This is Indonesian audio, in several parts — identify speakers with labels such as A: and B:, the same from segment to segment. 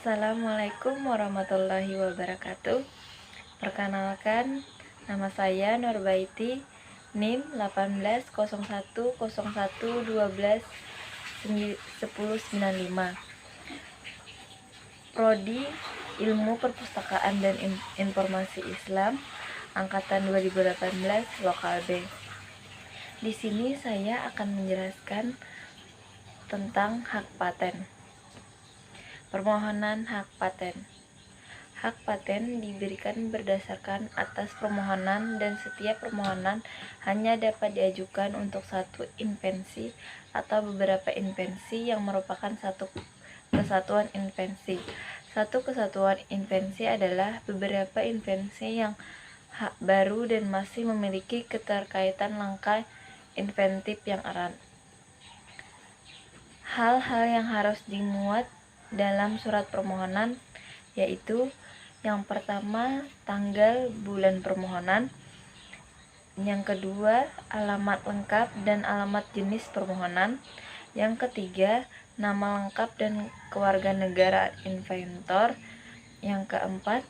A: Assalamualaikum warahmatullahi wabarakatuh. Perkenalkan, nama saya Nurbaiti, NIM 180101121095. Prodi Ilmu Perpustakaan dan Informasi Islam angkatan 2018 Lokal B. Di sini saya akan menjelaskan tentang hak paten. Permohonan hak paten. Hak paten diberikan berdasarkan atas permohonan dan setiap permohonan hanya dapat diajukan untuk satu invensi atau beberapa invensi yang merupakan satu kesatuan invensi. Satu kesatuan invensi adalah beberapa invensi yang baru dan masih memiliki keterkaitan langkah inventif yang erat. Hal-hal yang harus dimuat dalam surat permohonan yaitu yang pertama tanggal bulan permohonan, yang kedua alamat lengkap dan alamat jenis permohonan, yang ketiga nama lengkap dan kewarganegaraan inventor, yang keempat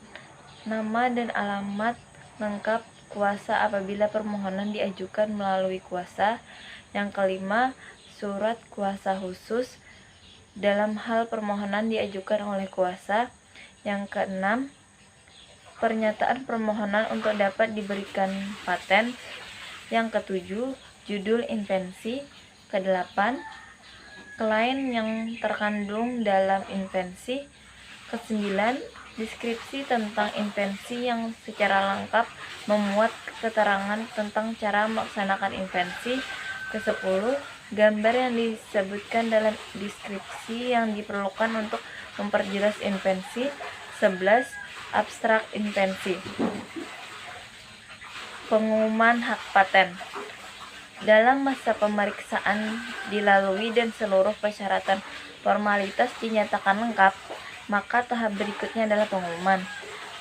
A: nama dan alamat lengkap kuasa apabila permohonan diajukan melalui kuasa, yang kelima surat kuasa khusus dalam hal permohonan diajukan oleh kuasa, yang keenam pernyataan permohonan untuk dapat diberikan paten, yang ketujuh judul invensi, kedelapan klaim yang terkandung dalam invensi, kesembilan deskripsi tentang invensi yang secara lengkap memuat keterangan tentang cara melaksanakan invensi, kesepuluh gambar yang disebutkan dalam deskripsi yang diperlukan untuk memperjelas invensi, 11 abstrak invensi. Pengumuman hak paten. Dalam masa pemeriksaan dilalui dan seluruh persyaratan formalitas dinyatakan lengkap, maka tahap berikutnya adalah pengumuman.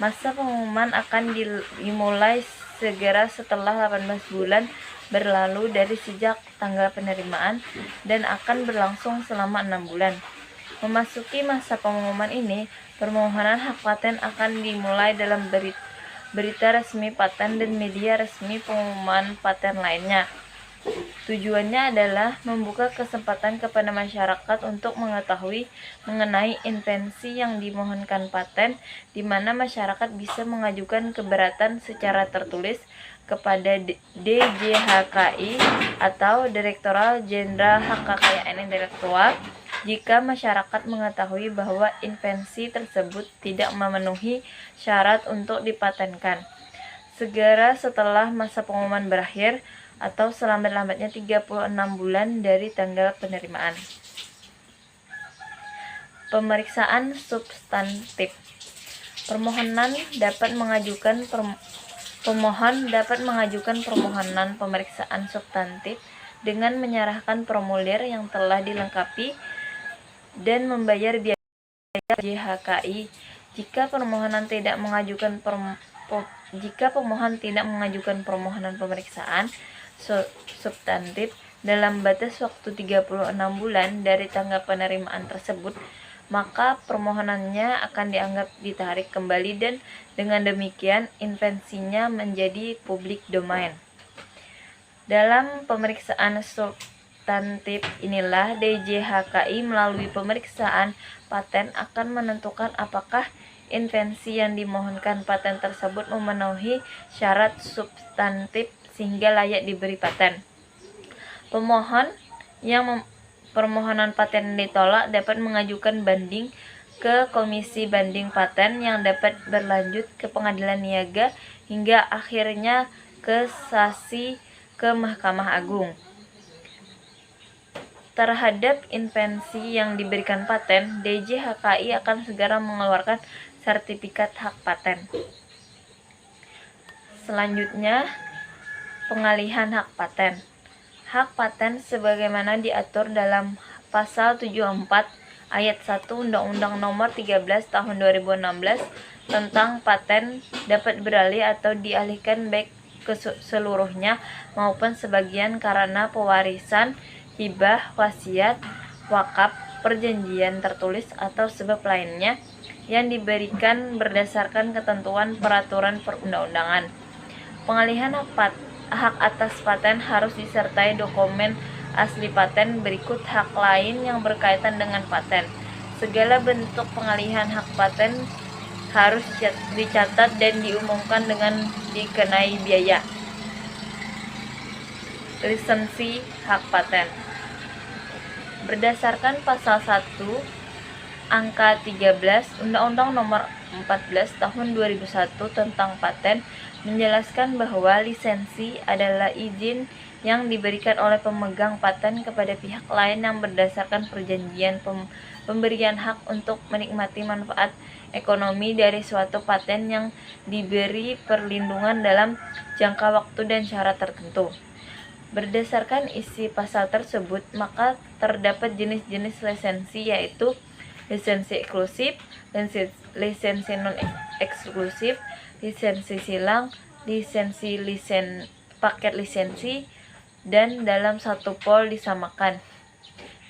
A: Masa pengumuman akan dimulai segera setelah 18 bulan berlalu dari sejak tanggal penerimaan dan akan berlangsung selama 6 bulan. Memasuki masa pengumuman ini, permohonan hak paten akan dimulai dalam berita resmi paten dan media resmi pengumuman paten lainnya. Tujuannya adalah membuka kesempatan kepada masyarakat untuk mengetahui mengenai invensi yang dimohonkan paten, di mana masyarakat bisa mengajukan keberatan secara tertulis kepada DJHKI atau Direktorat Jenderal Hak Kekayaan Intelektual jika masyarakat mengetahui bahwa invensi tersebut tidak memenuhi syarat untuk dipatenkan. Segera setelah masa pengumuman berakhir atau selambat-lambatnya 36 bulan dari tanggal penerimaan. Pemeriksaan substantif. Pemohon dapat mengajukan permohonan pemeriksaan substantif dengan menyerahkan formulir yang telah dilengkapi dan membayar biaya JHKI. Jika pemohon tidak mengajukan permohonan pemeriksaan substantif dalam batas waktu 36 bulan dari tanggal penerimaan tersebut, maka permohonannya akan dianggap ditarik kembali dan dengan demikian invensinya menjadi publik domain. Dalam pemeriksaan substantif inilah DJHKI melalui pemeriksaan paten akan menentukan apakah invensi yang dimohonkan paten tersebut memenuhi syarat substantif sehingga layak diberi paten. Pemohon yang permohonan paten ditolak dapat mengajukan banding ke Komisi Banding Paten yang dapat berlanjut ke Pengadilan Niaga hingga akhirnya kasasi ke Mahkamah Agung. Terhadap invensi yang diberikan paten, DJHKI akan segera mengeluarkan sertifikat hak paten. Selanjutnya, pengalihan hak paten. Hak paten sebagaimana diatur dalam pasal 74 ayat 1 Undang-Undang Nomor 13 Tahun 2016 tentang paten dapat beralih atau dialihkan baik keseluruhnya maupun sebagian karena pewarisan, hibah, wasiat, wakaf, perjanjian tertulis atau sebab lainnya yang diberikan berdasarkan ketentuan peraturan perundang-undangan. Pengalihan hak atas paten harus disertai dokumen asli paten berikut hak lain yang berkaitan dengan paten. Segala bentuk pengalihan hak paten harus dicatat dan diumumkan dengan dikenai biaya. Lisensi hak paten. Berdasarkan pasal 1 angka 13 Undang-Undang Nomor 14 Tahun 2001 tentang Paten menjelaskan bahwa lisensi adalah izin yang diberikan oleh pemegang paten kepada pihak lain yang berdasarkan perjanjian pemberian hak untuk menikmati manfaat ekonomi dari suatu paten yang diberi perlindungan dalam jangka waktu dan syarat tertentu. Berdasarkan isi pasal tersebut, maka terdapat jenis-jenis lisensi yaitu lisensi eksklusif, lisensi non-eksklusif, lisensi silang, lisensi paket lisensi, dan dalam satu pol disamakan.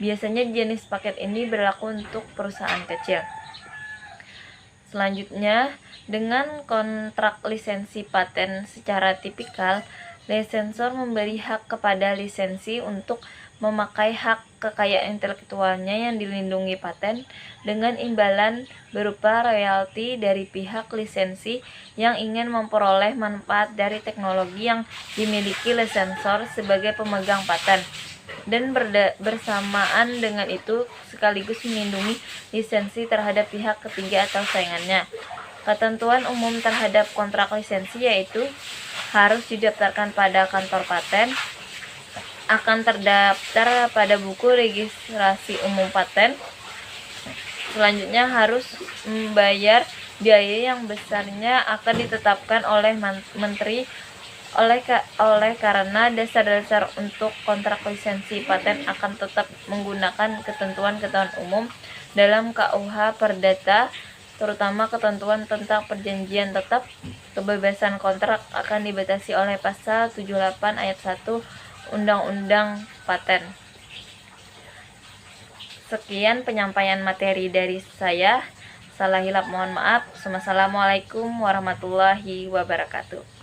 A: Biasanya jenis paket ini berlaku untuk perusahaan kecil. Selanjutnya, dengan kontrak lisensi paten secara tipikal, lisensor memberi hak kepada lisensi untuk memakai hak kekayaan intelektualnya yang dilindungi paten dengan imbalan berupa royalti dari pihak lisensi yang ingin memperoleh manfaat dari teknologi yang dimiliki lisensor sebagai pemegang paten, dan bersamaan dengan itu sekaligus melindungi lisensi terhadap pihak ketiga atau saingannya. Ketentuan umum terhadap kontrak lisensi yaitu harus didaftarkan pada kantor paten, akan terdaftar pada buku registrasi umum paten. Selanjutnya harus membayar biaya yang besarnya akan ditetapkan oleh menteri oleh karena dasar-dasar untuk kontrak lisensi paten akan tetap menggunakan ketentuan-ketentuan umum dalam KUH Perdata, terutama ketentuan tentang perjanjian tetap. Kebebasan kontrak akan dibatasi oleh pasal 78 ayat 1 Undang-Undang Paten. Sekian penyampaian materi dari saya. Salah hilap mohon maaf. Wassalamualaikum warahmatullahi wabarakatuh.